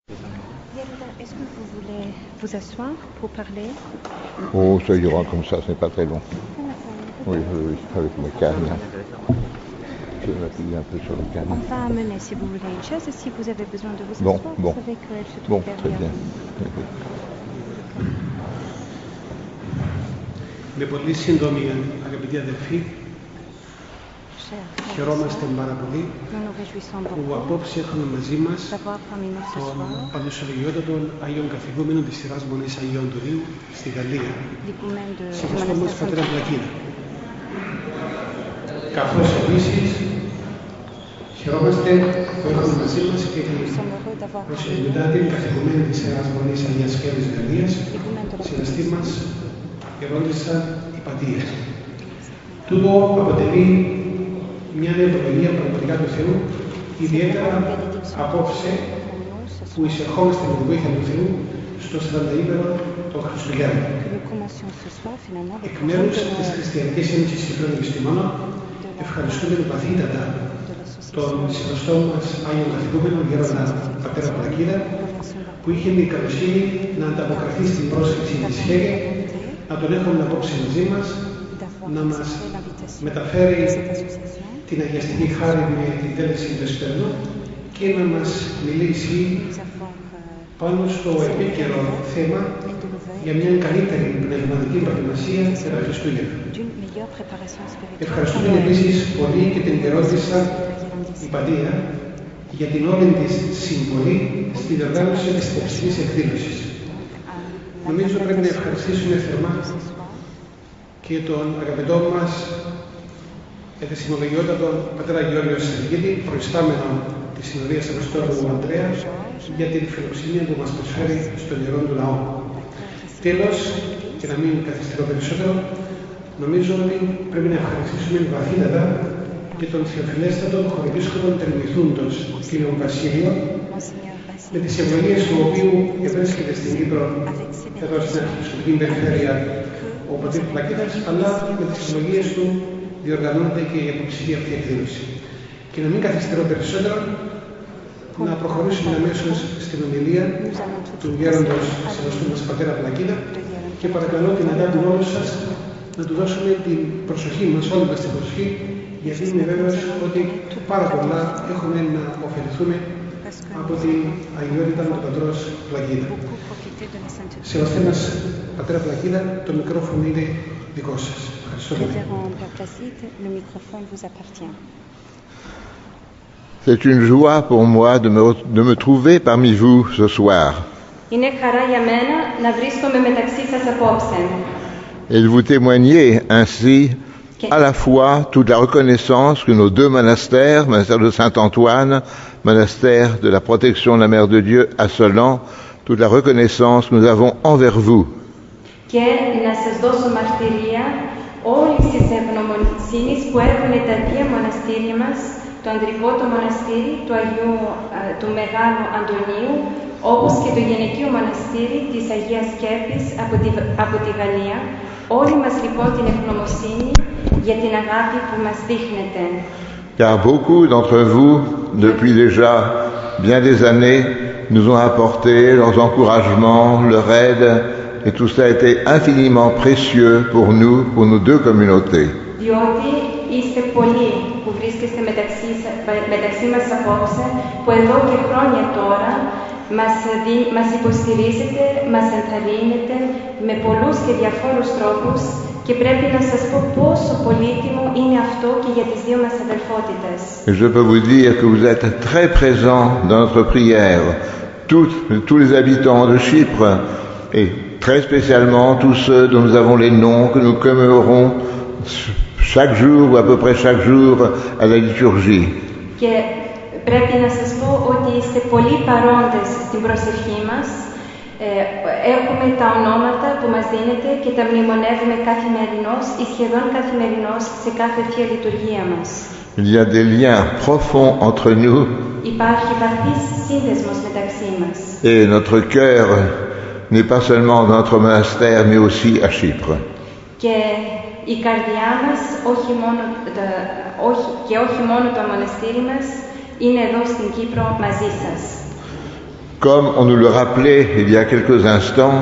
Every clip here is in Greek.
Est-ce que vous voulez vous asseoir pour parler? Oh, ça ira comme ça, c'est pas très long. Oui, avec le canne. Je vais m'appuyer un peu sur le canne. On va amener, si vous voulez, une chaise. Si vous avez besoin de vous Bon, asseoir, bon. vous savez qu'elle se trouve Bon, très derrière bien. vous. Με πολύ σύντομη, αγαπητοί αδελφοί, Chers χαιρόμαστε frères, πάρα πολύ nous nous réjouissons που beaucoup απόψε έχουμε μαζί μας d'avoir parmi nous ce τον soir Πανεσολογιότατον Άγιον Καθηγούμενο της σειράς Μονής Αγίων του Ρίου στη Γαλλία, l'higoumène du σεβαστό μας monastère πατέρα Saint-Pierre. Πλακίνα. Καθώς επίσης χαιρόμαστε που έχουμε μαζί μας και την Nous sommes heureux d'avoir parmi nous προσωπικότητα την καθηγουμένη της σειράς Μονής Αγίας Σκέπης Γαλλίας, l'higoumène de la σεβαστή Saint-Pierre. μας Γερόντισσα Υπατία. Τούτο αποτελεί μια νεοτροπολογία πραγματικά του Θεού, ιδιαίτερα απόψε που εισερχόμαστε με την βοήθεια του Θεού στο 40ήμερο των Χριστουγέννων. Εκ μέρους της Χριστιανικής Ένωσης Κυπρίων Επιστημόνων, ευχαριστούμε βαθύτατα τον σεβαστό μας Άγιον Καθηγούμενο Γέροντα πατέρα Πλακίδα, που είχε την καλοσύνη να ανταποκριθεί στην πρόσκληση της ΧΕΓΕ, να τον έχουμε απόψε μαζί μας, να μας μεταφέρει την αγιαστική χάρη με την τέλεση του Εσπερνού και να μας μιλήσει πάνω στο επίκαιρο θέμα για μια καλύτερη πνευματική προετοιμασία για τα Χριστούγεννα. Ευχαριστούμε επίσης πολύ και την Γερόντισσα Υπατία για την όλη της συμβολή στην διοργάνωση της περσινής εκδήλωσης. Νομίζω πρέπει να ευχαριστήσουμε θερμά και τον αγαπητό μας επισημολογιότατο πατέρα Γεώργιο Σεργίδη, προϊστάμενο της Συνοδείας Αποστόλου Ανδρέα, για την φιλοξενία που μας προσφέρει στον ιερό του λαό. Τέλος, και να μην καθυστερώ περισσότερο, νομίζω ότι πρέπει να ευχαριστήσουμε βαθύτατα και τον Θεοφιλέστατο Χωρεπίσκοπο Τερμηθούντος, κύριο Βασίλειο, με τις ευλογίες του οποίου ευρίσκεται στην Κύπρο, εδώ στην Αρχιεπισκοπική Περιφέρεια, ο πατήρ Πλακίδας, αλλά με τις ευλογίες του διοργανώνεται και η αποψηλή αυτή εκδήλωση. Και να μην καθυστερώ περισσότερο, να προχωρήσουμε αμέσως στην ομιλία του γέροντος σεβαστού μας πατέρα Πλακίδα και παρακαλώ την αγάπη όλους σας να του δώσουμε την προσοχή μας, όλη μας την προσοχή, γιατί είμαι βέβαιος ότι πάρα πολλά έχουμε να ωφεληθούμε από την αγιότητα του πατρός Πλακίδα. Σεβαστέ μας πατέρα Πλακίδα, το μικρόφωνο είναι δικό σας. Ευχαριστώ πολύ. C'est une joie pour moi de me trouver parmi vous ce soir. Είναι χαρά για μένα να βρίσκομαι μεταξύ σας απόψε. Et de vous témoigner ainsi à la fois toute la reconnaissance que nos deux monastères, monastère de Saint-Antoine, monastère de la protection de la Mère de Dieu à Solan, toute la reconnaissance que nous avons envers vous. Και να σας δώσω μαρτυρία όλης της ευγνωμοσύνης που έχουν τα δύο μοναστήρια μας, το ανδρικό το μοναστήρι του Μεγάλου Αντωνίου, όπως και το γυναικείο μοναστήρι της Αγίας Σκέπης από τη Γαλλία. Όλοι μας λοιπόν την ευγνωμοσύνη για την αγάπη που μας δείχνετε. Car beaucoup d'entre vous, depuis déjà bien des années, nous ont apporté leurs encouragements, leur aide, et tout cela a été infiniment précieux pour nous, pour nos deux communautés. Διότι είστε πολλοί που βρίσκεστε μεταξύ μας απόψε, που εδώ και χρόνια τώρα μας υποστηρίζετε, μας ενθαρρύνετε με πολλούς και διαφόρους τρόπους και πρέπει να σας πω πόσο πολύτιμο είναι αυτό και για τις δύο μας αδελφότητες. Je peux vous dire que vous êtes très présents dans notre prière, tous les habitants de Chypre, et très spécialement tous ceux dont nous avons les noms, que nous commémorons chaque jour ou à peu près chaque jour à la liturgie. Και πρέπει να σας πω ότι είστε πολύ παρόντες στην προσευχή μας. Έχουμε τα ονόματα που μας δίνετε και τα μνημονεύουμε καθημερινώς ή σχεδόν καθημερινώς σε κάθε Θεία Λειτουργία μας. Il y a des liens profonds entre nous. Υπάρχει βαθύς σύνδεσμος μεταξύ μας. Et notre cœur n'est pas seulement dans notre monastère, mais aussi à Chypre. Και η καρδιά μας, όχι μόνο το μοναστήρι μας, είναι εδώ στην Κύπρο μαζί σας. Comme on nous le rappelait il y a quelques instants,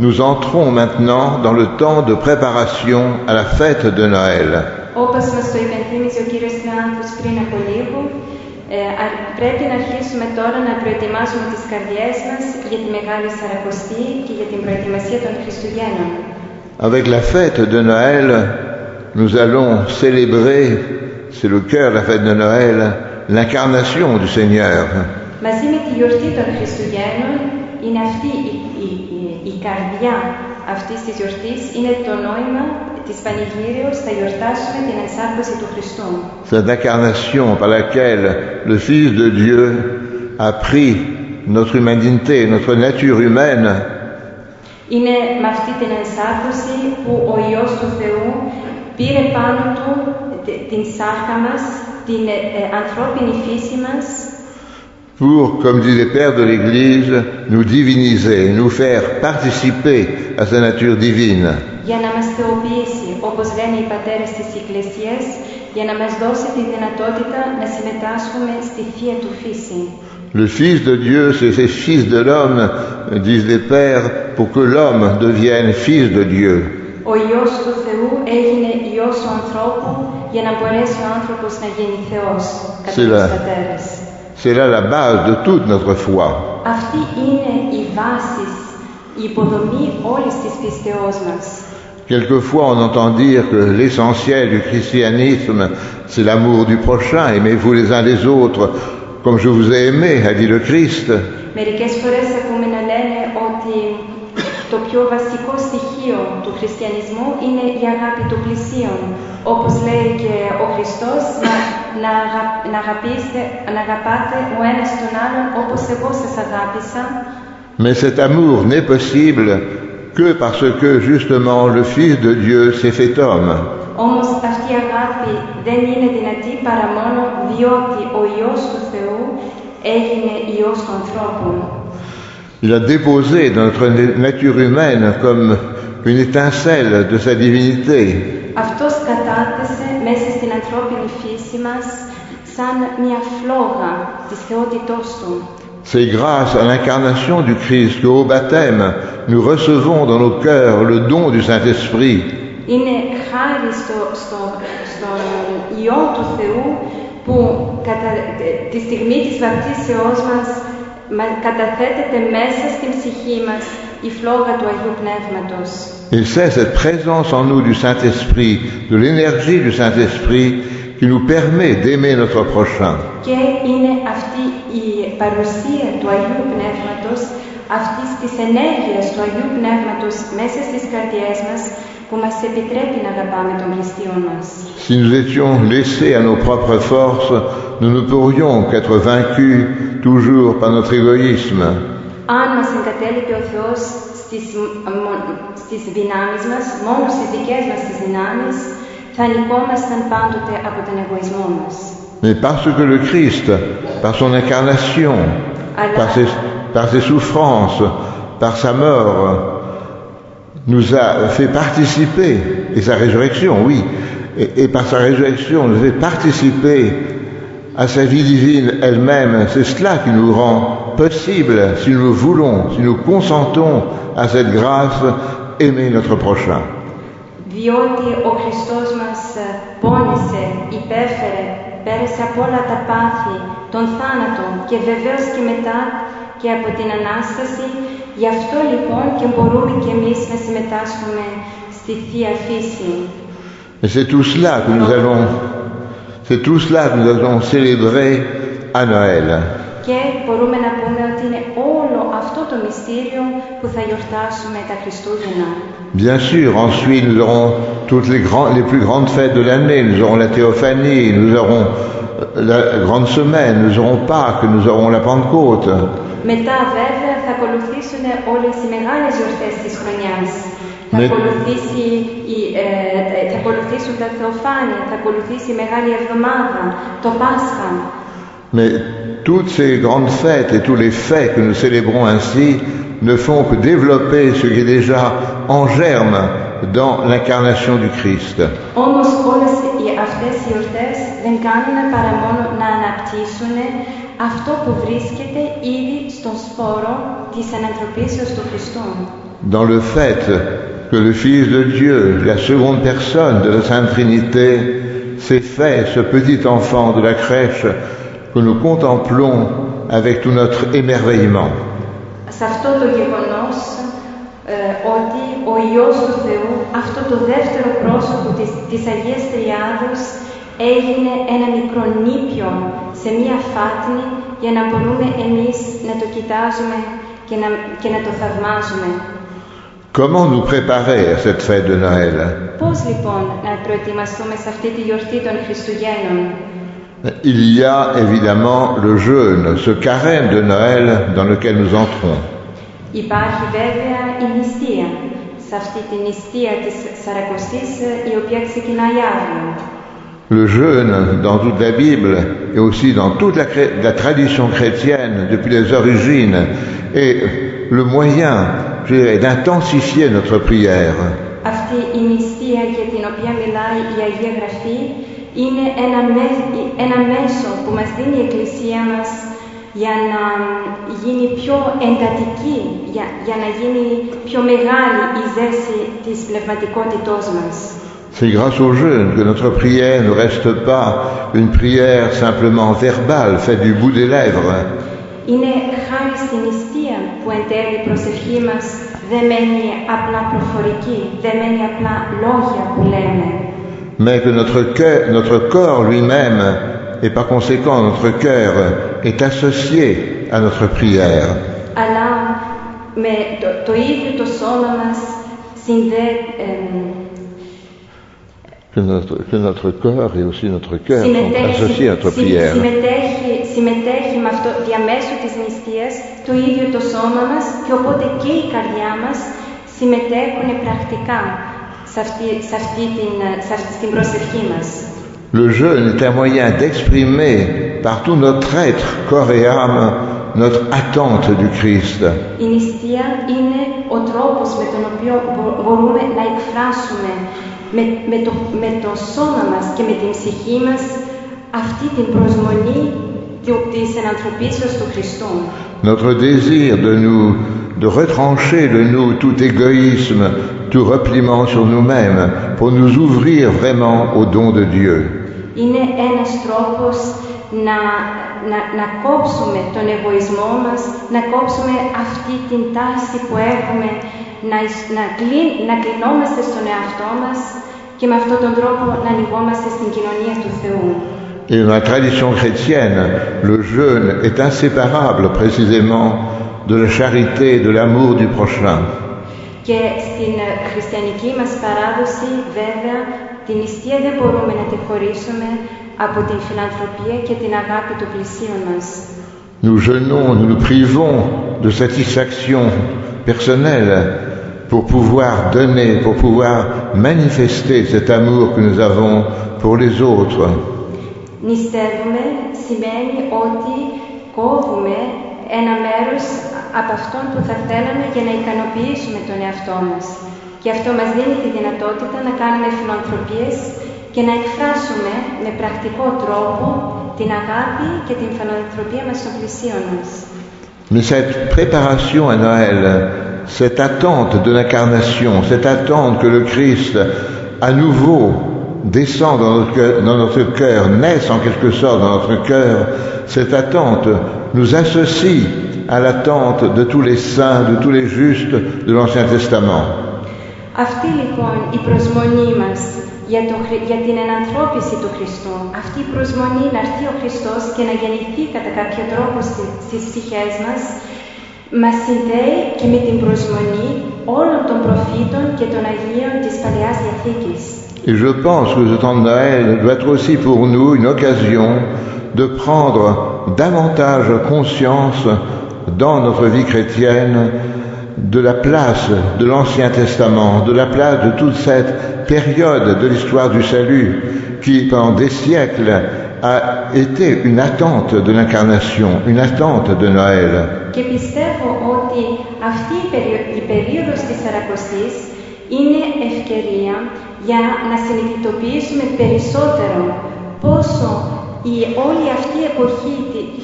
nous entrons maintenant dans le temps de préparation à la fête de Noël. Όπως μας το υπενθύμιζε ο κύριος Θεάνθος πριν από λίγο, πρέπει να αρχίσουμε τώρα να προετοιμάσουμε τις καρδιές μας για τη Μεγάλη Σαρακοστή και για την προετοιμασία των Χριστουγέννων. Avec la fête de Noël, nous allons célébrer, c'est le cœur de la fête de Noël, l'incarnation du Seigneur. Μαζί με τη γιορτή των Χριστουγέννων είναι αυτή η καρδιά αυτής της γιορτής, είναι το νόημα της Πανηγύριος, θα γιορτάσουμε την ενσάρκωση του Χριστού. Cette incarnation par laquelle le Fils de Dieu a pris notre humanité, notre nature humaine, είναι με αυτή την ενσάρκωση που ο Υιός του Θεού πήρε πάνω του την σάρκα μας, την ανθρώπινη φύση μας, pour, comme dit les pères de l'Église, nous diviniser, nous faire participer à sa nature divine. Για να μας θεοποιήσει, όπως λένε οι πατέρες της Εκκλησίας, για να μας δώσει τη δυνατότητα να συμμετάσχουμε στη Θεία του φύση. Le Fils de Dieu, c'est le Fils de l'homme, disent les pères, pour que l'homme devienne Fils de Dieu. Ο Υιός του Θεού έγινε Υιός του ανθρώπου για να μπορέσει ο άνθρωπος να γίνει Θεός, κατά τους πατέρες. C'est là la base de toute notre foi. Αυτή είναι η βάση, η υποδομή όλης της πίστεώς μας. Quelquefois, on entend dire que l'essentiel du christianisme, c'est l'amour du prochain, aimez-vous les uns les autres, comme je vous ai aimé, a dit le Christ. Μερικές φορές ακούμε να λένε ότι το πιο βασικό στοιχείο του χριστιανισμού είναι η αγάπη του πλησίον. Όπως λέει και ο Χριστός, να αγαπάτε ο ένας τον άλλον όπως εγώ σας αγάπησα. Mais cet amour n'est possible que parce que justement le Fils de Dieu s'est fait homme. Όμως αυτή η αγάπη δεν είναι δυνατή παρά μόνο διότι ο Υιός του Θεού έγινε Υιός του ανθρώπου. Il a déposé dans notre nature humaine comme une étincelle de sa divinité. Αυτός κατάθεσε μέσα στην ανθρώπινη φύση μας σαν μια φλόγα της θεότητός του. C'est grâce à l'incarnation du Christ qu'au baptême, nous recevons dans nos cœurs le don du Saint-Esprit. Είναι χάρη στον Υιό του Θεού που κατά τη στιγμή της βαπτίσεώς μας καταθέτεται μέσα στην ψυχή μας η φλόγα του Αγίου Πνεύματος. Et c'est cette présence en nous du Saint-Esprit, de l'énergie du Saint-Esprit, qui nous permet d'aimer notre prochain. Και είναι αυτή η παρουσία του Αγίου Πνεύματος, αυτής της ενέργειας του Αγίου Πνεύματος μέσα στις καρδιές μας, που μας επιτρέπει να αγαπάμε τον πλησίον μας. Si nous étions laissés à nos propres forces, nous ne pourrions qu'être vaincus toujours par notre égoïsme. Αν μας εγκατέλειπε ο Θεός στις δυνάμεις μας, μόνο στις δικές μας τις δυνάμεις, θα νικόμασταν πάντοτε από τον εγωισμό μας. Mais parce que le Christ, par son incarnation, par ses souffrances, par sa mort, nous a fait participer, et sa résurrection, oui, et par sa résurrection, nous fait participer à sa vie divine elle-même. C'est cela qui nous rend possible, si nous voulons, si nous consentons à cette grâce, aimer notre prochain. Διότι ο Χριστός μας πόνεσε, υπέφερε, πέρασε από όλα τα πάθη, τον θάνατο και βεβαίως και μετά και από την Ανάσταση. Γι' αυτό λοιπόν και μπορούμε και εμείς να συμμετάσχουμε στη Θεία Φύση. Et c'est tout cela que nous allons célébrer à Noël. Και μπορούμε να πούμε ότι είναι όλο αυτό το μυστήριο που θα γιορτάσουμε τα Χριστούγεννα. Bien sûr, ensuite nous aurons toutes les plus grandes fêtes de l'année. Nous aurons la Théophanie, nous aurons la Grande Semaine, nous aurons Pâques, nous aurons la Pentecôte. Μετά βέβαια θα ακολουθήσουν όλες οι μεγάλες γιορτές της χρονιάς. Θα ακολουθήσουν τα Θεοφάνεια, θα ακολουθήσει η Μεγάλη Εβδομάδα, το Πάσχα. Mais toutes ces grandes fêtes et tous les faits que nous célébrons ainsi ne font que développer ce qui est déjà en germe dans l'incarnation du Christ. Όμως όλες αυτές οι γιορτές δεν κάνουν παρά μόνο να αναπτύσσουν αυτό που βρίσκεται ήδη στον σπόρο της ανανθρωπίσεως του Χριστού. Dans le fait que le Fils de Dieu, la seconde personne de la Sainte Trinité, s'est fait ce petit enfant de la crèche que nous contemplons avec tout notre émerveillement. Σε αυτό το γεγονός ότι ο Υιός του Θεού, αυτό το δεύτερο πρόσωπο της Αγίας Τριάδος, έγινε ένα μικρό νήπιο σε μία φάτνη για να μπορούμε εμείς να το κοιτάζουμε και να το θαυμάζουμε. Comment nous préparer à cette fête de Noël? Πώς λοιπόν να προετοιμαστούμε σε αυτή τη γιορτή των Χριστουγέννων? Il y a évidemment le jeûne, ce carême de Noël dans lequel nous entrons. Υπάρχει βέβαια η νηστεία, σε αυτή τη νηστεία της Σαρακοστής η οποία ξεκινάει αύριο. Le jeûne dans toute la Bible et aussi dans toute la tradition chrétienne depuis les origines est le moyen, je dirais, d'intensifier notre prière. Αυτή η νηστεία για την οποία μιλάει η Αγία Γραφή είναι ένα μέσο που μας δίνει η Εκκλησία μας για να γίνει πιο εντατική, για να γίνει πιο μεγάλη η ζέση της πνευματικότητός μας. C'est grâce au jeûne que notre prière ne reste pas une prière simplement verbale, faite du bout des lèvres. Είναι χάρη στην νηστεία που εν τέλει η προσευχή μας δεν μένει απλά προφορική, δεν μένει απλά λόγια που λέμε. Mais que notre corps lui-même, et par conséquent notre cœur, est associé à notre prière. Αλλά με το ίδιο το σώμα μας Que notre corps et aussi notre cœur sont associés à notre prière. Συμμετέχει με αυτό, διαμέσου της νηστείας, το ίδιο το σώμα μας και οπότε και η καρδιά μας συμμετέχουν πρακτικά στην προσευχή μας. Le jeûne est un moyen d'exprimer par tout notre être, corps et âme, notre attente du Christ. Η νηστεία είναι ο τρόπος με τον οποίο μπορούμε να εκφράσουμε με το σώμα μας και με την ψυχή μας αυτή την προσμονή της ενανθρωπίσεως του Χριστού. Notre désir de retrancher de nous tout égoïsme, tout repliement sur nous-mêmes, pour nous ouvrir vraiment au don de Dieu. Είναι ένας τρόπος να κόψουμε τον εγωισμό μας, να κόψουμε αυτή την τάση που έχουμε, να κλεινόμαστε στον εαυτό μας και με αυτόν τον τρόπο να ανοιγόμαστε στην κοινωνία του Θεού. Et dans la tradition chrétienne, le jeûne est inséparable précisément de la charité et de l'amour du prochain. Και στην χριστιανική μας παράδοση, βέβαια, την νηστεία δεν μπορούμε να τη χωρίσουμε από την φιλανθρωπία και την αγάπη του πλησίον μας. Nous jeûnons, nous nous privons de satisfaction personnelle pour pouvoir donner, pour pouvoir manifester cet amour que nous avons pour les autres. Νηστεύουμε σημαίνει ότι κόβουμε ένα μέρος από αυτόν που θα θέλαμε για να ικανοποιήσουμε τον εαυτό μας. Και αυτό μας δίνει τη δυνατότητα να κάνουμε φιλανθρωπίες και να εκφράσουμε με πρακτικό τρόπο την αγάπη και την φιλανθρωπία μας στον πλησίον μας. Mais cette préparation à Noël, cette attente de l'incarnation, cette attente que le Christ à nouveau descend dans notre cœur, naisse en quelque sorte dans notre cœur, cette attente nous associe à l'attente de tous les saints, de tous les justes de l'Ancien Testament. Αυτή λοιπόν η προσμονή μας για την ενανθρώπιση του Χριστού, αυτή η προσμονή να έρθει ο Χριστός και να γεννηθεί κατά κάποιο τρόπο στις ψυχές μας συνδέει και με την προσμονή όλων των προφήτων και των Αγίων της Παλαιάς Διαθήκης. Et je pense que ce temps de Noël doit être aussi pour nous une occasion de prendre davantage conscience dans notre vie chrétienne de la place de l'Ancien Testament, de la place de toute cette période de l'histoire du salut qui, pendant des siècles, a été une attente de l'incarnation, une attente de Noël. Και πιστεύω ότι αυτή η περίοδος της Σαρακοστής είναι ευκαιρία για να συνειδητοποιήσουμε περισσότερο πόσο η η όλη αυτή η εποχή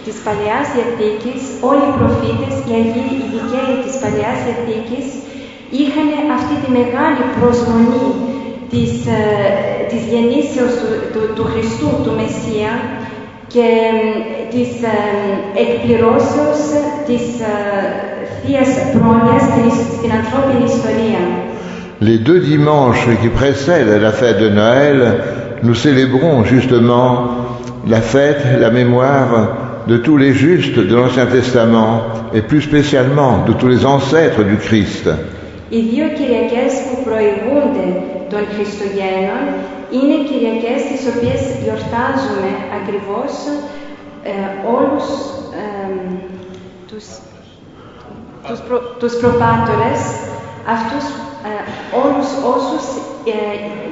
της Παλαιάς Διαθήκης, όλοι οι προφήτες, οι Αγίοι, οι δικαίοι της Παλαιάς Διαθήκης, είχαν αυτή τη μεγάλη προσμονή της γεννήσεως του Χριστού, του Μεσσία, και της εκπληρώσεως της Θείας Πρόνοιας στην ανθρώπινη ιστορία. Les 2 dimanches qui précèdent la fête de Noël, nous célébrons justement la fête, la mémoire de tous les justes de l'Ancien Testament et plus spécialement de tous les ancêtres du Christ. Οι 2 Κυριακές που προηγούνται των Χριστουγέννων είναι Κυριακές τις οποίες γιορτάζουμε ακριβώς όλους τους προπάτορες, αυτούς όλους όσους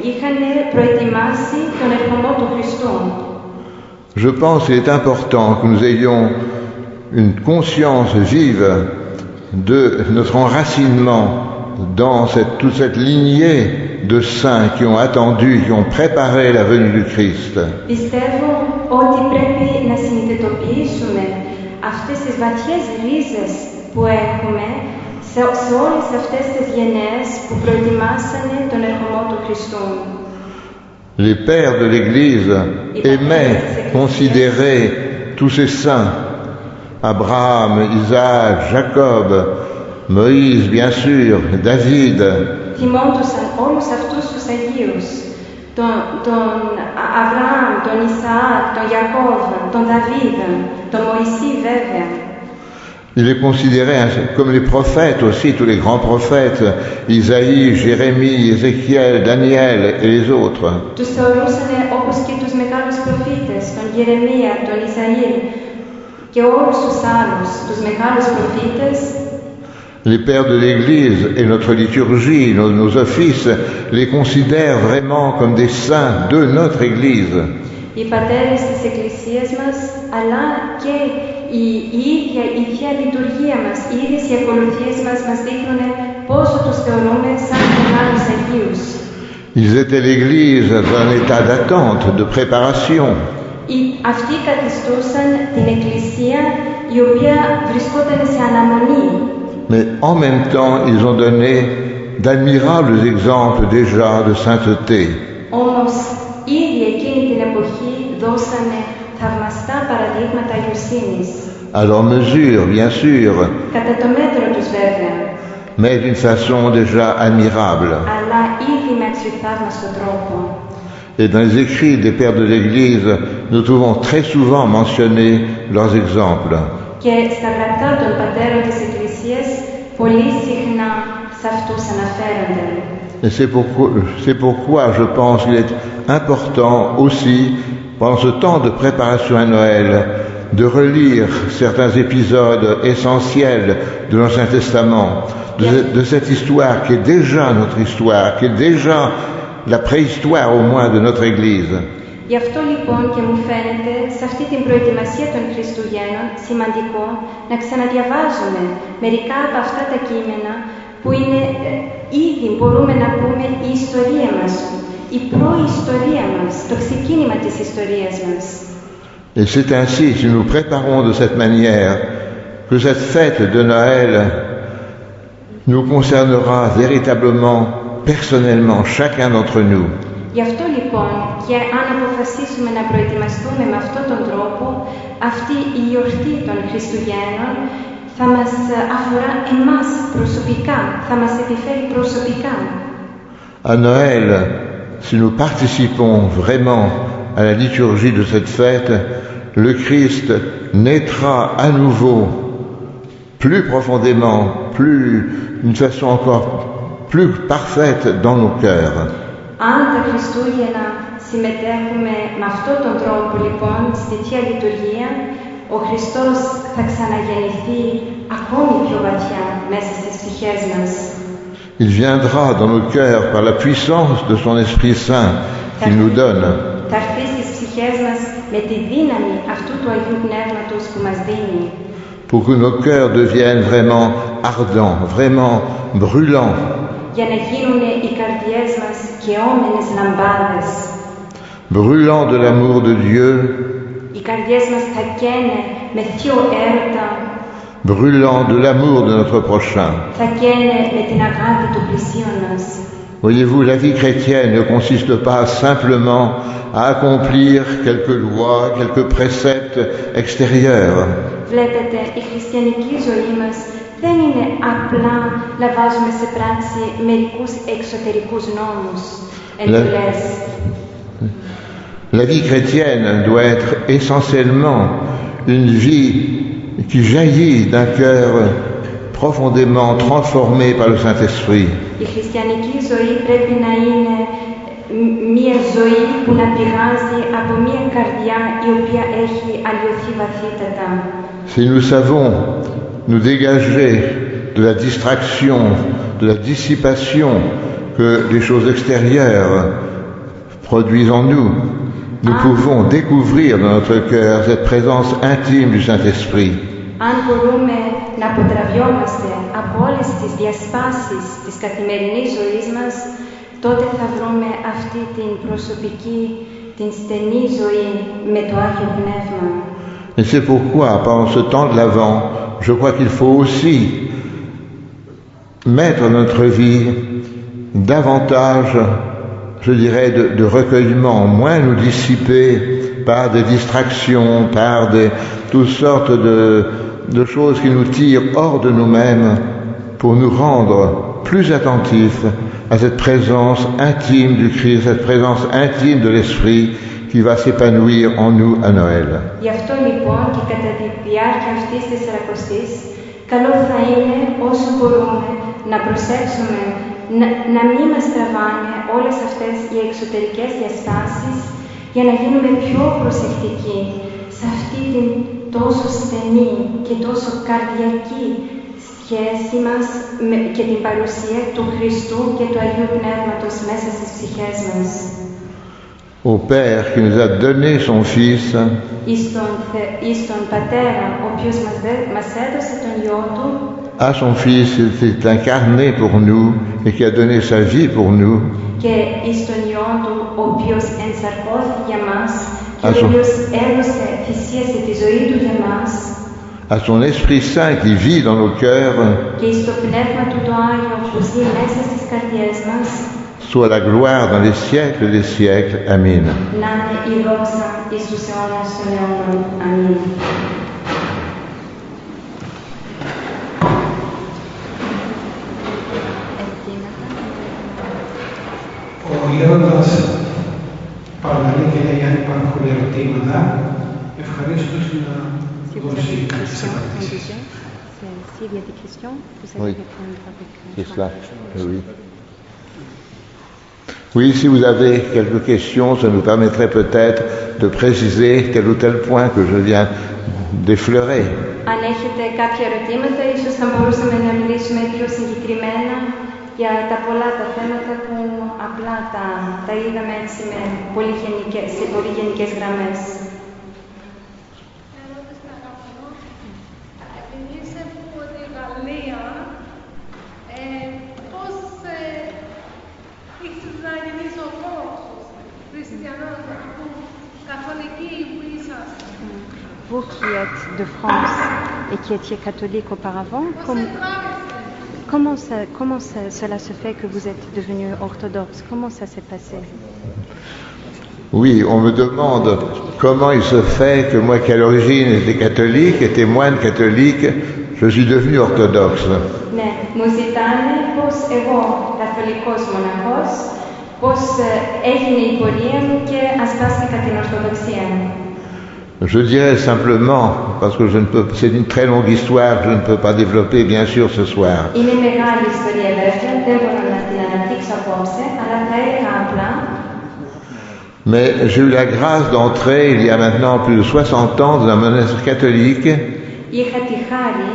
είχαν προετοιμάσει τον ερχομό του Χριστού. Je pense qu'il est important que nous ayons une conscience vive de notre enracinement dans toute cette lignée de saints qui ont attendu, qui ont préparé la venue du Christ. Πιστεύω ότι πρέπει να συνειδητοποιήσουμε αυτές τις βαθιές ρίζες που έχουμε σε όλες αυτές τις γενναίες που προετοιμάσανε τον ερχομό του Χριστού. Les pères de l'Église aimaient considérer tous ces saints, Abraham, Isaac, Jacob, Moïse, bien sûr, David. Θυμόντουσαν όλους αυτούς τους Αγίους, τον Αβραάμ, τον Ισαάκ, τον Ιακώβ, τον Δαβίδ, τον Μωυσή βέβαια. Il est considéré comme les prophètes aussi, tous les grands prophètes, Isaïe, Jérémie, Ézéchiel, Daniel et les autres. Τους θεωρούσαν όπως και τους μεγάλους προφήτες, τον Γερεμία, τον Ισαήλ και όλους τους άλλους, τους μεγάλους προφήτες. Les pères de l'Église et notre liturgie, nos offices, les considèrent vraiment comme des saints de notre Église. Οι πατέρες της Εκκλησίας μας, αλλά και η ίδια λειτουργία μας, οι ίδιες οι ακολουθίες μας δείχνουν πόσο τους θεωρούμε σαν μεγάλους Αγίους. Ils étaient l'Église dans un état d'attente, de préparation. Αυτοί καθιστούσαν την Εκκλησία η οποία βρισκόταν σε αναμονή. Mais en même temps, ils ont donné d'admirables exemples déjà de sainteté. Όμως, ήδη εκείνη την εποχή δώσανε θαυμαστά παραδείγματα αγιοσύνης. À leur mesure, bien sûr, Κατά το μέτρο τους βέβαια, mais d'une façon déjà admirable. αλλά ήδη με αξιοθαύμαστο τρόπο. Et dans les écrits des pères de l'Église, nous trouvons très souvent mentionnés leurs exemples. Και στα γραπτά των πατέρων της Εκκλησίας, πολύ συχνά σε αυτούς αναφέρονται. Et c'est pourquoi je pense qu'il est important aussi, pendant ce temps de préparation à Noël, de relire certains épisodes essentiels de l'Ancien Testament, de cette histoire qui est déjà notre histoire, qui est déjà la préhistoire au moins de notre Église. Γι' αυτό λοιπόν και μου φαίνεται σε αυτή την προετοιμασία των Χριστουγέννων σημαντικό να ξαναδιαβάζουμε μερικά από αυτά τα κείμενα που είναι ήδη μπορούμε να πούμε η ιστορία μας, η προϊστορία μας, το ξεκίνημα της ιστορίας μας. Et c'est ainsi, si nous préparons de cette manière, que cette fête de Noël nous concernera véritablement, personnellement, chacun d'entre nous. Γι' αυτό λοιπόν και αν αποφασίσουμε να προετοιμαστούμε με αυτόν τον τρόπο, αυτή η γιορτή των Χριστουγέννων θα μας αφορά εμάς προσωπικά, θα μας επιφέρει προσωπικά. À Noël, si nous participons vraiment à la liturgie de cette fête, le Christ naîtra à nouveau, plus profondément, d'une façon encore plus parfaite dans nos cœurs. Αν τα Χριστούγεννα συμμετέχουμε με αυτόν τον τρόπο λοιπόν στη Θεία Λειτουργία, ο Χριστός θα ξαναγεννηθεί ακόμη πιο βαθιά μέσα στις ψυχές μας. Il viendra dans nos cœurs par la puissance de son Esprit Saint qu'il nous donne. Θα έρθει στις ψυχές μας με τη δύναμη αυτού του Αγίου Πνεύματος που μας δίνει. Pour que nos cœurs deviennent vraiment ardents, vraiment brûlants. Για να γίνουν οι καρδιές μας καιόμενες λαμπάδες. Brûlants de l'amour de Dieu Οι καρδιές μας θα καίνε με θείο έρωτα, brûlant de l'amour de notre prochain. θα καίνε με την αγάπη του πλησίον μας. Voyez-vous, la vie chrétienne ne consiste pas simplement à accomplir quelques lois, quelques préceptes extérieurs. Βλέπετε, η χριστιανική ζωή μας δεν είναι απλά να βάζουμε σε πράξη μερικούς εξωτερικούς νόμους, εντολές. La vie chrétienne doit être essentiellement une vie qui jaillit d'un cœur profondément transformé par le Saint-Esprit. Η χριστιανική ζωή πρέπει να είναι μία ζωή που να πηγάζει από μία καρδιά η οποία έχει αλλοιωθεί βαθύτατα. Si nous savons nous dégager de la distraction, de la dissipation que les choses extérieures produisent en nous, nous pouvons découvrir dans notre cœur cette présence intime du Saint-Esprit. Αν μπορούμε να αποτραβιόμαστε από όλες τις διασπάσεις της καθημερινής ζωής μας, τότε θα βρούμε αυτή την προσωπική, την στενή ζωή με το Άγιο Πνεύμα. Et c'est pourquoi, pendant ce temps de l'Avent, je crois qu'il faut aussi mettre notre vie davantage, je dirais, de recueillement, moins nous dissiper par des distractions, par toutes sortes de choses qui nous tirent hors de nous-mêmes pour nous rendre plus attentifs à cette présence intime du Christ, cette présence intime de l'Esprit qui va s'épanouir en nous à Noël. Γι' αυτό λοιπόν και κατά τη διάρκεια αυτής της Σαρακοστής, καλό θα είναι όσο μπορούμε να προσέξουμε να μην μας τραβάνε όλες αυτές οι εξωτερικές διαστάσεις για να γίνουμε πιο προσεκτικοί σε αυτή την τόσο στενή και τόσο καρδιακή σχέση μας και την παρουσία του Χριστού και του Αγίου Πνεύματος μέσα στις ψυχές μας. Au Père qui nous a donné son Fils, Εις τον Πατέρα, ο οποίος μας έδωσε τον Υιό Του, à son Fils il s'est incarné pour nous et qui a donné sa vie pour nous, και εις τον Υιό Του, ο οποίος ενσαρκώθηκε για μας και ο Άσο. οποίος έδωσε, θυσίασε τη ζωή Του για μας, à son Esprit Saint qui vit dans nos cœurs, και εις το Πνεύμα Του το Άγιο που ζει μέσα στις καρδιές μας, soit la gloire dans les siècles des siècles. Amen. να είναι η δόξα εις τους αιώνας των αιώνων. Αμήν. Ο Λέοντας παραλαλεί και λέει αν υπάρχουν ερωτήματα, ευχαρίστως να Si vous avez δώσει des κάποιες questions, on απαντήσεις. disait, s'il y a des questions, vous allez Oui. répondre avec C'est cela. Oui. Oui, si vous avez quelques questions, ça nous permettrait peut-être de préciser tel ou tel point que je viens d'effleurer. Αν έχετε κάποια ερωτήματα, ίσως θα μπορούσαμε να μιλήσουμε πιο συγκεκριμένα για τα πολλά τα θέματα που απλά τα είδαμε έτσι σε πολύ γενικές γραμμές. Ερώτηση αγαπητό. Επειδή είσαι από τη Γαλλία, πώς ήθελες να γίνεις ορθόδοξος, χριστιανός, καθολική που είσαστε? Vous qui êtes de France et qui étiez catholique auparavant, comment cela se fait que vous êtes devenu orthodoxe? Comment ça s'est passé? Oui, on me demande comment il se fait que moi qui à l'origine étais catholique, étais moine catholique, je suis devenu orthodoxe. Ναι, μου ζητάνε πώς εγώ, καθολικός μοναχός, πώς έγινε η πορεία μου και ασπάστηκα την Ορθοδοξία. Je dirais simplement, parce que c'est une très longue histoire que je ne peux pas développer bien sûr ce soir. Είναι μεγάλη ιστορία βέβαια, δεν μπορώ να την αναπτύξω απόψε, αλλά θα έλεγα απλά. Mais j'ai eu la grâce d'entrer il y a maintenant plus de 60 ans dans un monastère catholique Είχα τη χάρη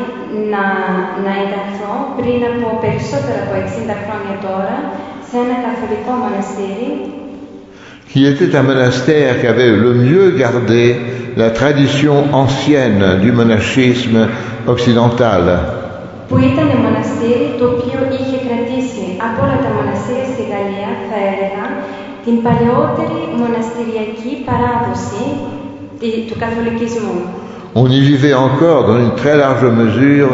να ενταχθώ πριν από περισσότερα από 60 χρόνια τώρα σε ένα καθολικό μοναστήρι, qui était un monastère qui avait le mieux gardé la tradition ancienne du monachisme occidental. που ήταν μοναστήρι το οποίο είχε κρατήσει από όλα τα μοναστήρια στη Γαλλία, θα έλεγα, την παλαιότερη μοναστηριακή παράδοση του καθολικισμού. On y vivait encore dans une très large mesure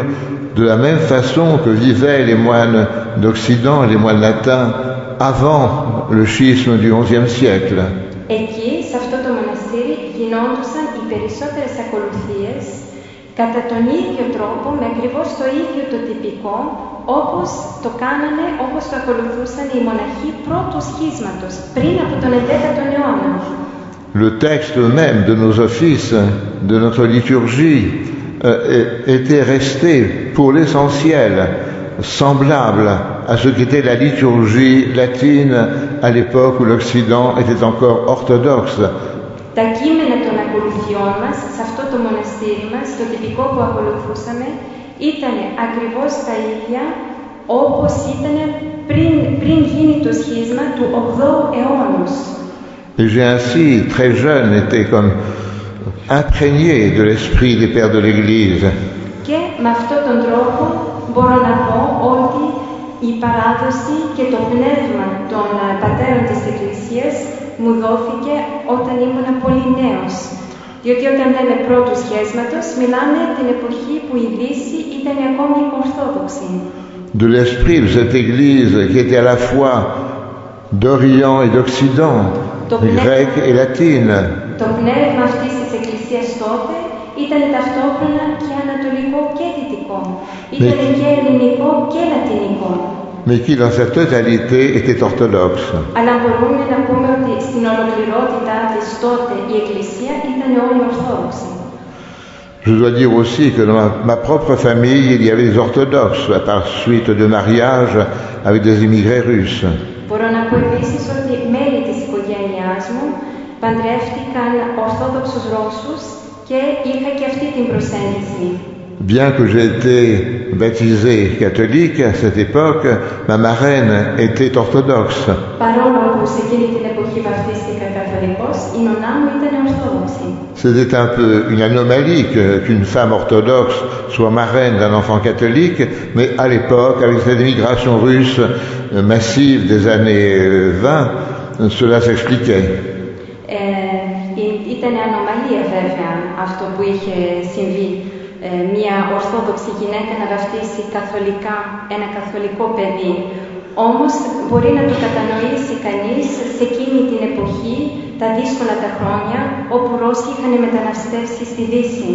de la même façon que vivaient les moines d'Occident et les moines latins avant le schisme du XIe siècle. Εκεί, σε αυτό το μοναστήρι, γινόντουσαν οι περισσότερες ακολουθίες κατά τον ίδιο τρόπο, με ακριβώς το ίδιο το τυπικό, όπως το ακολουθούσαν οι μοναχοί πρώτου σχίσματος, πριν από τον 11ο αιώνα. Le texte même de nos offices, de notre liturgie, était resté pour l'essentiel semblable à ce qu'était la liturgie latine à l'époque où l'Occident était encore orthodoxe. Τα κείμενα των ακολουθιών μας, σε αυτό το μοναστήρι μας, το τυπικό που ακολουθούσαμε, ήταν ακριβώς τα ίδια όπως ήταν πριν γίνει το σχίσμα του 8ου αιώνος. Et j'ai ainsi, très jeune, été comme imprégné de l'esprit des pères de l'Église. Και με αυτόν τον τρόπο μπορώ να πω ότι η παράδοση και το πνεύμα των πατέρων της Εκκλησίας μου δόθηκε όταν ήμουν πολύ νέος. Διότι όταν λέμε πρώτου σχέσματος, μιλάμε την εποχή που η Δύση ήταν ακόμη ορθόδοξη. De l'esprit de cette Église qui était à la fois d'Orient et d'Occident, grecque et latine. Το πνεύμα αυτής της Εκκλησίας τότε ήταν ταυτόχρονα και ανατολικό και δυτικό. Ήταν και ελληνικό και λατινικό. Mais qui dans sa totalité était orthodoxe. Αλλά μπορούμε να πούμε ότι στην ολοκληρότητά της τότε η Εκκλησία ήταν όλη ορθόδοξη. Je dois dire aussi que dans ma propre famille, il y avait des orthodoxes, à part suite de mariage avec des immigrés russes. Μπορώ να πω επίσης ότι μέλη της οικογένειάς μου παντρεύτηκαν Ορθόδοξους Ρώσους και είχα και αυτή την προσέγγιση. Bien que j'ai été baptisé catholique à cette époque, ma marraine était orthodoxe. Παρόλο που σε εκείνη την εποχή βαφτίστηκα καθολικός, η νονά μου ήταν Ορθόδοξη. C'était un peu une anomalie qu'une femme orthodoxe soit marraine d'un enfant catholique, mais à l'époque, avec cette émigration russe massive des années 20, cela s'expliquait. Ήταν ανομαλία βέβαια αυτό που είχε συμβεί. Μια Ορθόδοξη γυναίκα να βαφτίσει καθολικά ένα καθολικό παιδί. Όμως μπορεί να το κατανοήσει κανείς σε εκείνη την εποχή, τα δύσκολα τα χρόνια, όπου Ρώσοι είχαν μεταναστεύσει στη Δύση.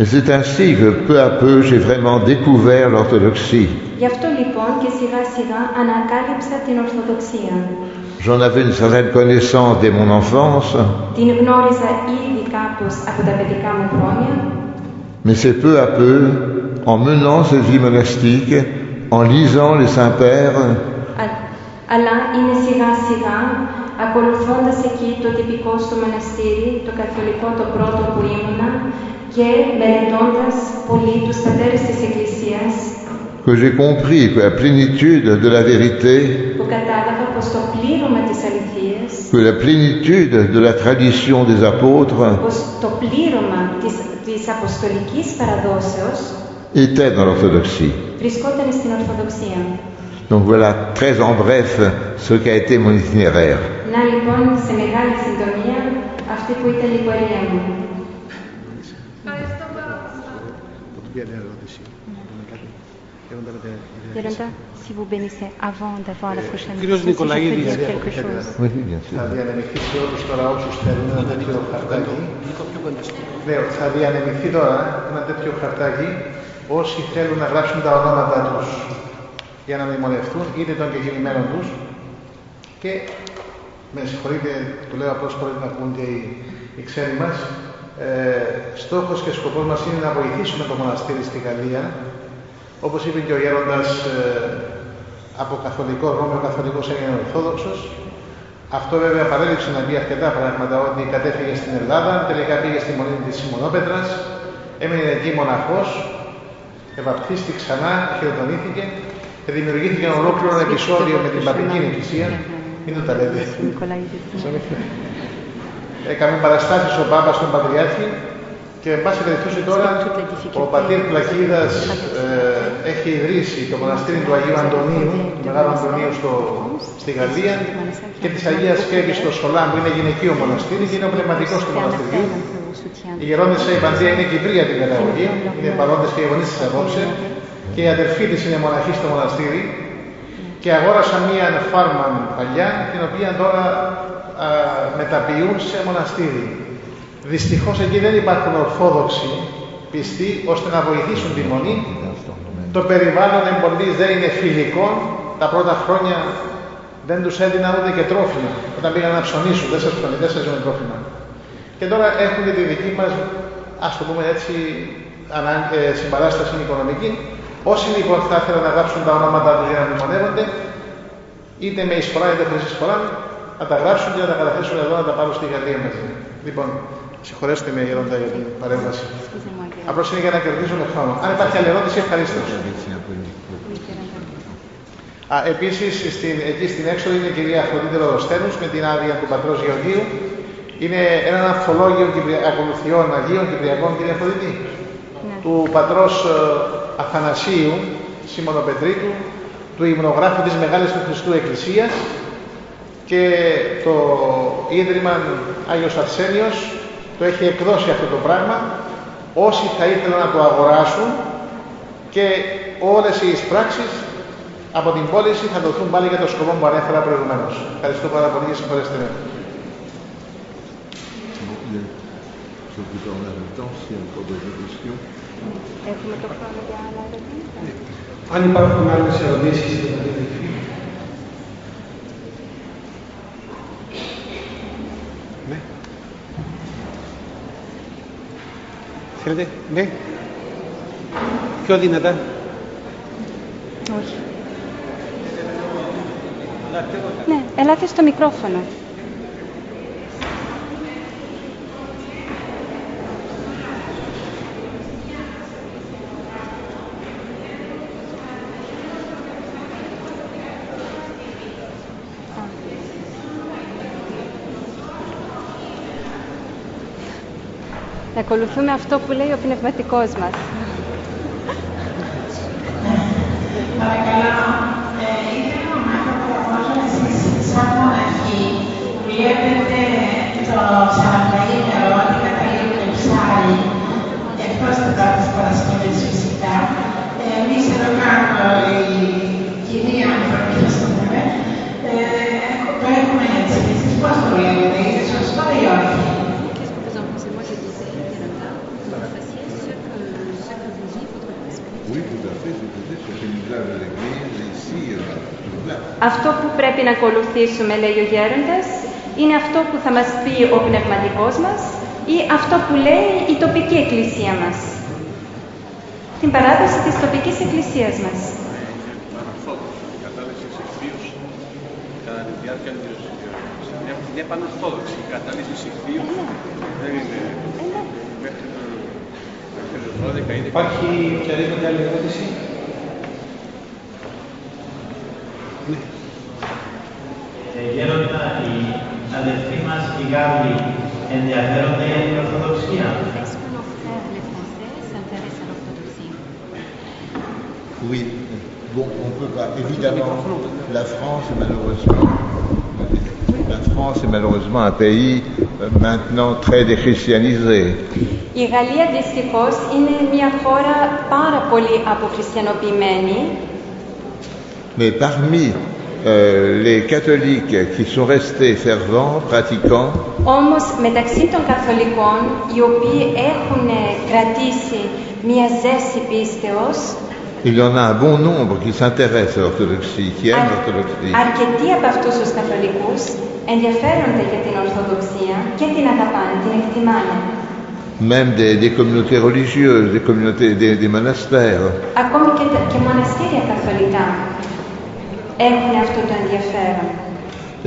Et c'est ainsi que peu à peu j'ai vraiment découvert l'orthodoxie. Γι' αυτό λοιπόν και σιγά σιγά ανακάλυψα την Ορθοδοξία. J'en avais une certaine connaissance dès mon enfance. Την γνώριζα ήδη κάπως από τα παιδικά μου χρόνια. Mais c'est peu à peu, en menant cette vie monastique, en lisant les Saints-Pères, αλλά είναι σιγά σιγά, ακολουθώντας εκεί το τυπικό στο μοναστήρι, το καθολικό το πρώτο που ήμουνα, και μελετώντας πολύ τους πατέρες της Εκκλησίας, que j'ai compris que la plénitude de la vérité, που κατάλαβα πως το πλήρωμα της αληθείας, que la plénitude de la tradition des apôtres πως το πλήρωμα της αποστολικής παραδόσεως était dans l'orthodoxie. βρισκόταν στην Ορθοδοξία. Donc voilà, très en bref, ce qu'a été mon itinéraire. Να λοιπόν, σε μεγάλη συντομία, αυτή που ήταν η πορεία μου. Ευχαριστώ πάρα πολύ. Yolanda, si vous bénissez avant d'avoir la prochaine Κύριος question, si je peux Νικολαίδης. dire quelque chose. Oui, bien sûr. Θα διανεμηθεί σε όλους τώρα όσους θέλουν ένα τέτοιο χαρτάκι. Λέω, θα διανεμηθεί τώρα ένα τέτοιο χαρτάκι όσοι θέλουν να γράψουν τα ονόματα τους για να μνημονευτούν είτε των κεκοιμημένων τους και με συγχωρείτε, το λέω απλώς χωρίς να πούν και οι ξένοι μας, στόχος και σκοπός μας είναι να βοηθήσουμε το μοναστήρι στη Γαλλία. Όπως είπε και ο γέροντας, από καθολικό Ρώμιο καθολικός έγινε Ορθόδοξος. Αυτό βέβαια παρέλειψε να πει αρκετά πράγματα, ότι κατέφυγε στην Ελλάδα, τελικά πήγε στη Μονή της Σιμωνόπετρας, έμεινε εκεί μοναχός, ευαπτίστη ξανά, χειροτονήθηκε και δημιουργήθηκε ένα ολόκληρο επεισόδιο με την Παπική Εκκλησία. Μην το τα λέτε. Έκαμε παραστάσεις ο Πάπας στον Πατριάρχη και εν πάση περιπτώσει τώρα ο πατήρ Πλακίδας έχει ιδρύσει το μοναστήρι του Αγίου Αντωνίου, του Μεγάλου Αντωνίου στη Γαλλία, και της Αγίας Φέβης στο Σολάν, που είναι γυναικείο μοναστήρι και είναι ο πνευματικός του μοναστηριού. Η γερόντισσα η Παντία είναι Κυπρία την καταγωγή, είναι παρόντες και οι γονείς της απόψε, και η αδερφή της είναι μοναχή στο μοναστήρι, και αγόρασα μία φάρμα παλιά, την οποία τώρα μεταποιούν σε μοναστήρι. Δυστυχώς εκεί δεν υπάρχουν ορθόδοξοι πιστοί ώστε να βοηθήσουν τη μονή. Το περιβάλλον εμπολής δεν είναι φιλικό. Τα πρώτα χρόνια δεν τους έδινα ούτε και τρόφιμα. Όταν πήγαν να ψωνίσουν, δεν σας ζουν τρόφιμα. Και τώρα έχουν τη δική μας, ας το πούμε έτσι, συμπαράσταση οικονομική. Όσοι λοιπόν θα ήθελαν να γράψουν τα ονόματα τους για να μνημονεύονται, είτε με εισφορά είτε χωρίς εισφορά, να τα γράψουν και να τα καταθέσουν εδώ, να τα πάρουν στη Γαλλία μαζί. Λοιπόν, συγχωρέστε με γερόντα για την παρέμβαση. Απλώς είναι για να κερδίζουμε χρόνο. Αν υπάρχει άλλη ερώτηση, ευχαριστώ. Επίσης, εκεί στην έξοδο είναι η κυρία Αφροδίτη Ροδοστένους με την άδεια του πατρός Γεωργίου. Είναι ένα ανθολόγιο ακολουθιών Αγίων Κυπριακών, κυρία Αφροδίτη, του πατρός Αθανασίου, Σίμωνο Πετρίτου, του υμνογράφου της Μεγάλης του Χριστού Εκκλησίας, και το Ίδρυμα Άγιος Αρσένιος το έχει εκδώσει αυτό το πράγμα. Όσοι θα ήθελαν να το αγοράσουν, και όλες οι εισπράξεις από την πώληση θα δοθούν πάλι για το σκοπό που ανέφερα προηγουμένως. Ευχαριστώ πάρα πολύ και συγχωρέστε με. Έχουμε το χρόνο για άλλα ερωτήματα. Αν υπάρχουν άλλες ερωτήσεις, ναι. Θέλετε, ναι. Πιο δυνατά. Όχι. Ναι, ελάτε στο μικρόφωνο. Να ακολουθούμε αυτό που λέει ο πνευματικός μας. Παρακαλώ, ήθελα να μάθω πόσο εσείς σαν μοναχοί βλέπετε το Σαββατοκύριακο ότι καταλήγουν οι ψάροι, εκτός της Παρασκευής φυσικά. Εμείς εδώ κάτω, οι κοινοί άνθρωποι, ας το πούμε, το έχουμε έτσι. Εσείς πώς το βλέπετε, είναι σωστό ή όχι? Αυτό που πρέπει να ακολουθήσουμε, λέει ο γέροντας, είναι αυτό που θα μας πει ο πνευματικός μας ή αυτό που λέει η τοπική εκκλησία μας. Την παράδοση της τοπικής εκκλησίας μας. Είναι επανορθόδοξη. Η κατάληψη ηχθείου δεν είναι μέχρι το 12 είναι. Υπάρχει οποιαδήποτε άλλη ερώτηση? Ναι. Γέροντα, οι αδελφοί μας, οι Γάλλοι, ενδιαφέρονται για την Ορθοδοξία. Oui, bon, on peut pas. Évidemment, la France est malheureusement un pays maintenant très déchristianisé. Η Γαλλία δυστυχώς είναι μια χώρα πάρα πολύ αποχριστιανοποιημένη. Mais parmi les catholiques qui sont restés fervents, pratiquants, Όμως μεταξύ των καθολικών, οι οποίοι έχουν κρατήσει μια ζέση πίστεως, il y en a un bon nombre qui s'intéressent à l'orthodoxie, qui aiment l'orthodoxie. αρκετοί από αυτούς τους καθολικούς ενδιαφέρονται για την Ορθοδοξία και την αγαπάνε, την εκτιμάνε. Même des communautés religieuses, des communautés, des monastères. Ακόμη και μοναστήρια καθολικά έχουν αυτό το ενδιαφέρον.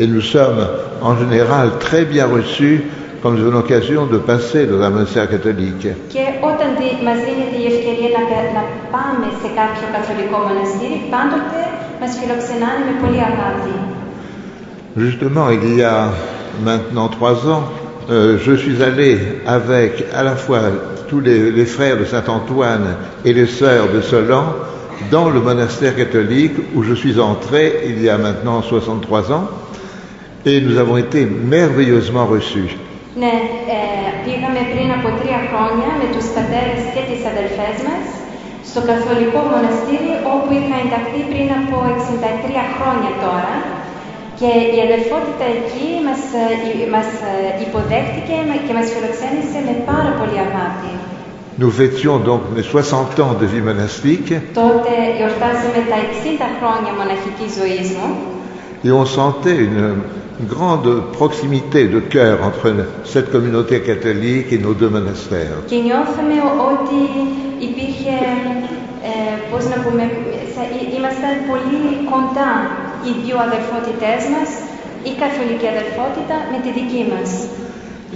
Et nous sommes en général très bien reçus quand nous avons l'occasion de passer dans un monastère catholique. Και όταν μας δίνεται η ευκαιρία να πάμε σε κάποιο καθολικό μοναστήρι, πάντοτε μας φιλοξενάνε με πολύ αγάπη. Justement, il y a maintenant 3 ans, je suis allé avec à la fois tous les frères de Saint-Antoine et les sœurs de Solan dans le monastère catholique où je suis entré il y a maintenant 63 ans et nous avons été merveilleusement reçus. Ναι, πήγαμε πριν από 3 χρόνια με τους πατέρες και τις αδελφές μας στο καθολικό μοναστήρι όπου είχα ενταχθεί πριν από 63 χρόνια τώρα και η αδελφότητα εκεί μας υποδέχτηκε και μας φιλοξένησε με πάρα πολύ αγάπη. Nous fêtions donc les 60 ans de vie monastique Τότε γιορτάζαμε τα 60 χρόνια μοναχικής ζωής μου et on sentait une grande proximité de cœur entre cette communauté catholique et nos deux monastères. και νιώθαμε ότι υπήρχε, πώς να πούμε, ήμασταν πολύ κοντά οι δύο αδελφότητές μας, η καθολική αδελφότητα με τη δική μας.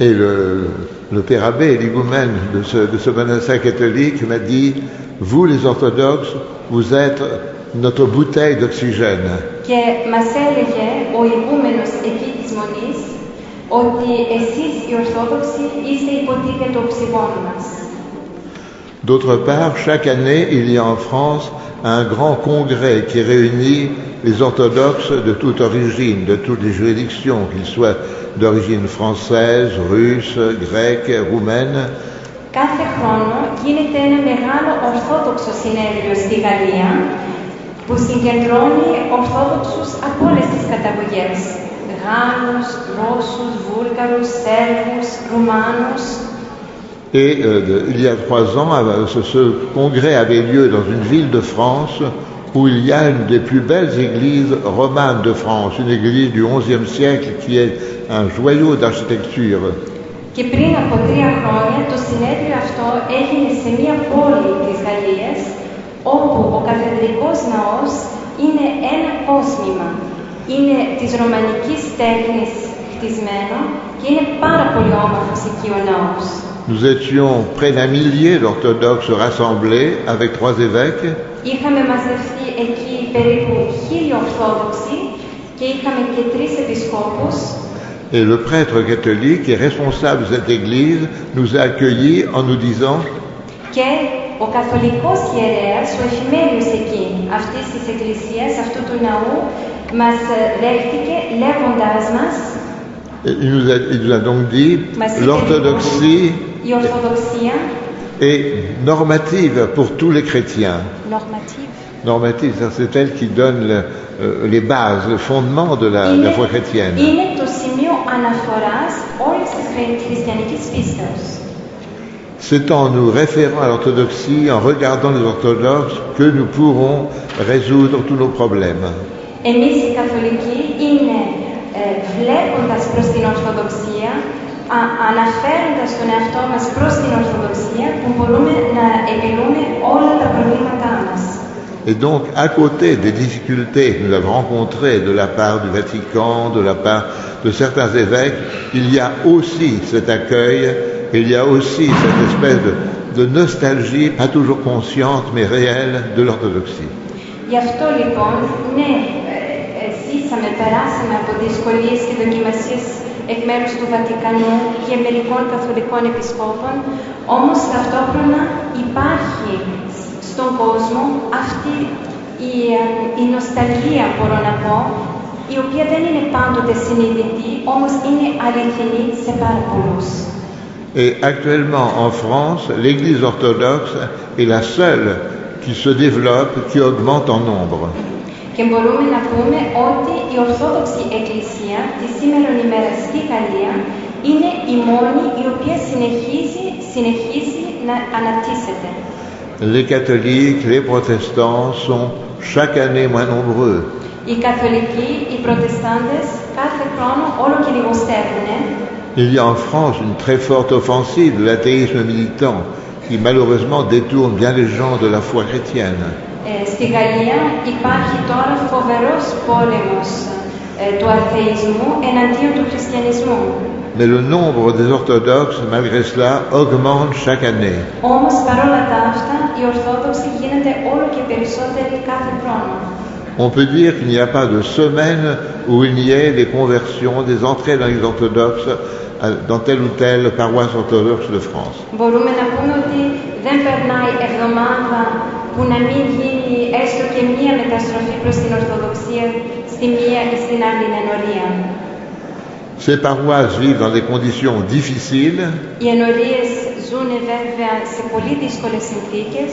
Et le père abbé, l'higoumène de ce monastère catholique, m'a dit, vous les orthodoxes, vous êtes notre bouteille d'oxygène. Και μας έλεγε ο ηγούμενος εκεί της Μονής ότι εσείς οι Ορθόδοξοι είστε η ποτήρια του οξυγόνου μας. D'autre part, chaque année, il y a en France un grand congrès qui réunit les orthodoxes de toute origine, de toutes les juridictions, qu'ils soient d'origine française, russe, grecque, roumaine. Κάθε χρόνο γίνεται ένα μεγάλο Ορθόδοξο συνέδριο στη Γαλλία που συγκεντρώνει Ορθόδοξους από όλες τις καταγωγές. Γάλλους, Ρώσους, Βούλγαρους, Σέρβους, Ρουμάνους. Et il y a 3 ans, ce congrès avait lieu dans une ville de France où il y a une des plus belles églises romanes de France, une église du XIe siècle qui est un joyau d'architecture. Και πριν από 3 χρόνια το συνέδριο αυτό έγινε σε μια πόλη της Γαλλίας όπου ο καθεδρικός ναός είναι ένα κόσμημα. Είναι της ρωμανικής τέχνης χτισμένο και είναι πάρα πολύ όμορφος εκεί ο ναός. Nous étions près d'un millier d'orthodoxes rassemblés avec 3 évêques. Είχαμε μαζευτεί εκεί περίπου 1000 Ορθόδοξοι και είχαμε και 3 επισκόπους. Et le prêtre catholique et responsable de cette église nous a accueillis en nous disant και ο καθολικός ιερέας, ο εφημέριος εκεί αυτής της εκκλησίας, αυτού του ναού, μας δέχτηκε λέγοντάς μας il nous a donc dit l'orthodoxie η Ορθοδοξία est normative pour tous les chrétiens. Normative, c'est elle qui donne les bases, le fondement de la foi chrétienne. Είναι το σημείο αναφοράς όλης της χριστιανικής πίστεως. C'est en nous référant à l'orthodoxie, en regardant les orthodoxes, que nous pourrons résoudre tous nos problèmes. Εμείς οι καθολικοί είναι βλέποντας προς την Ορθοδοξία, αναφέροντας τον εαυτό μας προς την Ορθοδοξία, που μπορούμε να επιλύουμε όλα τα προβλήματά μας. Et donc, à côté des difficultés que nous avons rencontrées de la part du Vatican, de la part de certains évêques, il y a aussi cet accueil, il y a aussi cette espèce de nostalgie, pas toujours consciente mais réelle, de l'orthodoxie. Γι' αυτό λοιπόν, ναι, ζήσαμε, περάσαμε από δυσκολίες και δοκιμασίες εκ μέρους του Βατικανού και μερικών καθολικών επισκόπων, όμως ταυτόχρονα υπάρχει στον κόσμο αυτή η νοσταλγία, μπορώ να πω, η οποία δεν είναι πάντοτε συνειδητή, όμως είναι αληθινή σε πάρα πολλούς. Et actuellement en France, l'Église orthodoxe est la seule qui se développe, qui augmente en nombre. Και μπορούμε να πούμε ότι η Ορθόδοξη Εκκλησία τη σήμερα ημέρα στη Γαλλία είναι η μόνη η οποία συνεχίζει να αναπτύσσεται. Les catholiques, les protestants sont chaque année moins nombreux. Οι καθολικοί, οι προτεστάντες κάθε χρόνο όλο και λιγοστεύουν. Il y a en France une très forte offensive de l'athéisme militant qui malheureusement détourne bien les gens de la foi chrétienne. Στη Γαλλία υπάρχει τώρα φοβερός πόλεμος του αθεϊσμού εναντίον του χριστιανισμού. Mais le nombre des orthodoxes, malgré cela, augmente chaque année. Όμως παρόλα τα αυτά, οι Ορθόδοξοι γίνονται όλο και περισσότεροι κάθε χρόνο. On peut dire qu'il n'y a pas de semaine où il y ait des conversions, des entrées dans les orthodoxes, dans telle ou telle paroisse orthodoxe de France. Μπορούμε να πούμε ότι δεν περνάει εβδομάδα που να μην γίνει έστω και μία μεταστροφή προς την Ορθοδοξία στη μία ή στην άλλη ενορία. Ces paroisses vivent dans des conditions difficiles. Οι ενορίες ζουν βέβαια σε πολύ δύσκολες συνθήκες.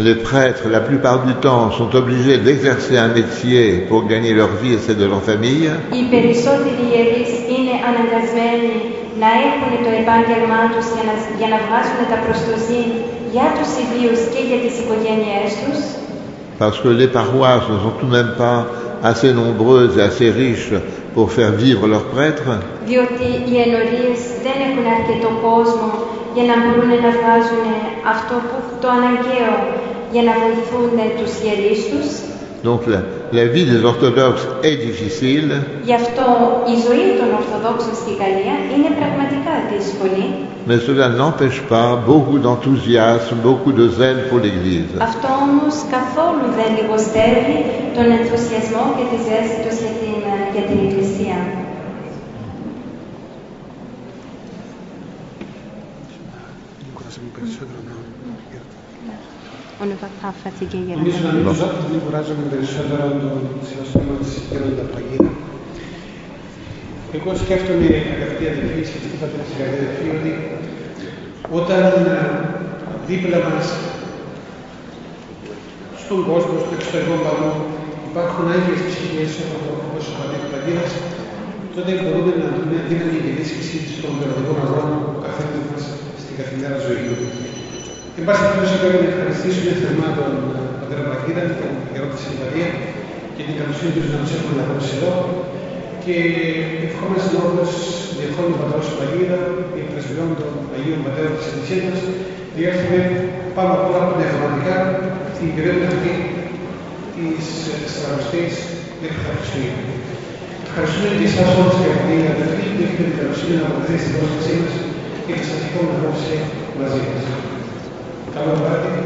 Les prêtres, la plupart du temps, sont obligés d'exercer un métier pour gagner leur vie et celle de leur famille. Οι περισσότεροι ιερείς είναι αναγκασμένοι να έχουν το επάγγελμά τους για να βγάζουν τα προστοζήν για τους ιδίους και για τις οικογένειές τους. Parce que les paroisses ne sont tout de même pas assez nombreuses et assez riches pour faire vivre leurs prêtres. Διότι οι ενορίες δεν έχουν αρκετό κόσμο για να μπορούν να βγάζουν αυτό που το αναγκαίο για να βοηθούν τους ιερείς τους. Donc la vie des orthodoxes est difficile. Γι' αυτό η ζωή των Ορθοδόξων στη Γαλλία είναι πραγματικά δύσκολη. Mais cela n'empêche pas beaucoup d'enthousiasme, beaucoup de zèle pour l'Église. Αυτό όμως καθόλου δεν λιγοστεύει τον ενθουσιασμό και τη ζέστη τους για την Εκκλησία. Νομίζω να μην κουράζομαι περισσότερο τον συναστήμα της Γέροντα Παγίδα. Εγώ σκέφτομαι, αγαπητοί αδελφοί, σχετικοί πατέρες και αγαπητοί αδελφοί, ότι όταν δίπλα μας, στον κόσμο, στο εξωτερικό παλμό, υπάρχουν άγιες ψυχές όπως ο πατέρας Παγίδας, τότε μπορούμε να δούμε δύναμη και ενίσχυση των περιοδικών αγώνων που καθένα μας στην καθημερινή ζωή. Εν πάση περιπτώσει, πρέπει να ευχαριστήσουμε θερμά τον πατέρα Παγίδα, τον γερό της Συμβαδία και την καλοσύνη του να μας έχουμε λάβει εδώ. Και ευχόμαστε όπως διεχόνου πατρός Παγίδα, οι πρεσβειών των Αγίων Πατέρων της Εκκλησίας μας, διέρχομαι πάνω απ' όλα πνευματικά την περίοδο αυτή της Σαραβαστής μέχρι τα Χριστούγεννα. Ευχαριστούμε και εσάς όλους και αγαπητοί αδελφοί που έχετε την καλοσύνη να βοηθήσετε την πρόσκλησή μας και να σας ευχόμαστε απόψε μαζί μας. Καλό βράδυ.